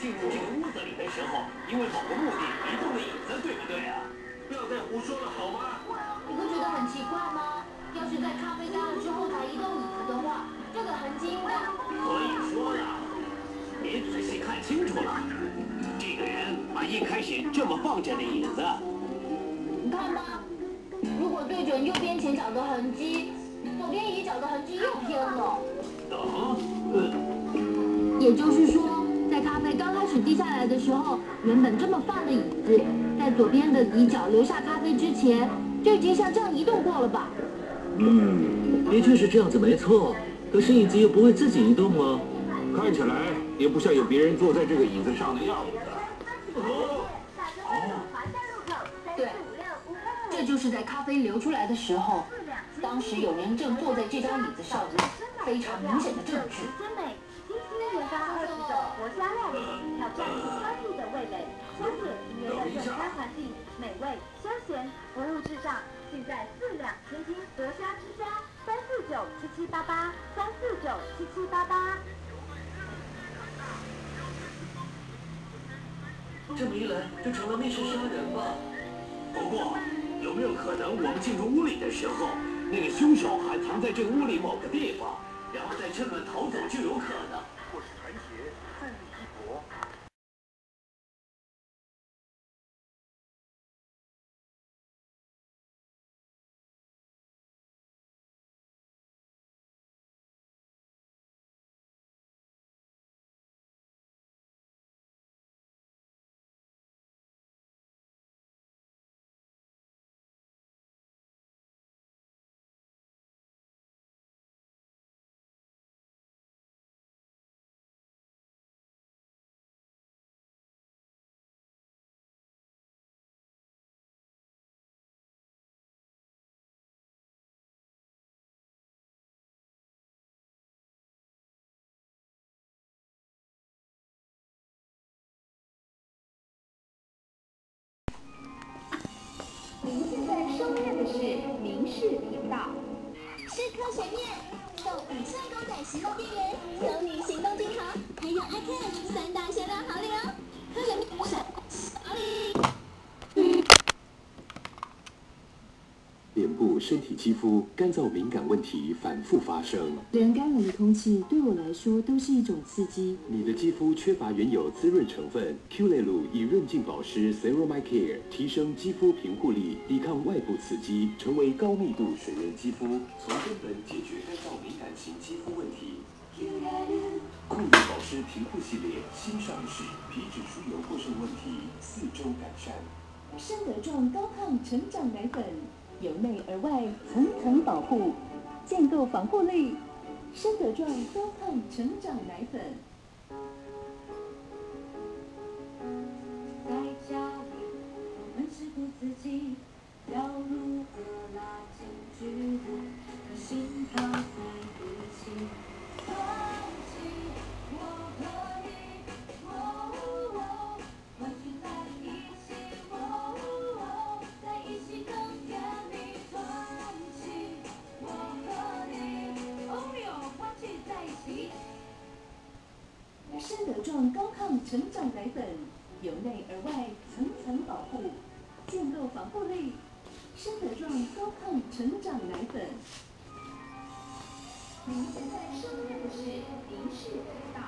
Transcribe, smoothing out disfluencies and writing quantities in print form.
进入这个屋子里的时候，因为某个目的移动了椅子，对不对啊？不要再胡说了，好吗？你不觉得很奇怪吗？要是在咖啡干了之后才移动椅子的话，这个痕迹应该……所以说了，别仔细看清楚了。这个人把一开始这么放着的椅子，你看吧，如果对准右边前脚的痕迹，左边椅脚的痕迹又偏了。也就是说，在咖啡刚开始滴下来的时候，原本这么放的椅子，在左边的椅脚留下咖啡之前，就已经像这样移动过了吧？的确是这样子，没错。可是椅子又不会自己移动啊，看起来也不像有别人坐在这个椅子上的样子。对，这就是在咖啡流出来的时候，当时有人正坐在这张椅子上，非常明显的证据。研发20种国家料理，挑战专业的味蕾，消解愉悦的用餐环境，美味休闲，服务至上，尽在4两千金夺虾之家，3497788，3497788。这么一来就成了密室杀人吧？不过，有没有可能我们进入屋里的时候，那个凶手还藏在这个屋里某个地方，然后再趁乱逃走就有可能？或是传鞋，奋力一搏。您现在收看的是民视频道。是科学面，动5寸公仔行动电源，有你行动金豪，还有 iCan 3大限量好礼哦！科学面好礼。脸部、身体肌肤干燥敏感问题反复发生，连干冷的空气对我来说都是一种刺激。你的肌肤缺乏原有滋润成分 ，Q 类乳以润净保湿 Ceramide Care 提升肌肤平护力，抵抗外部刺激，成为高密度水润肌肤，从根本解决干燥敏感型肌肤问题。酷力保湿平护系列新上市，皮脂疏油过剩问题4周改善。生得壮高抗成长奶粉，由内而外层层保护，建构防护力。生得壮高抗成长奶粉。在家里，我们是不自己，要如何拉近距离？和心靠在一起，放弃我和你，团聚在一起，在一起更甜蜜。团聚我和你，Oreo 欢聚在一起。生得壮高抗成长奶粉，由内而外层层保护，建构防护力。生得壮高抗成长奶粉。您现在收看的是民视频道。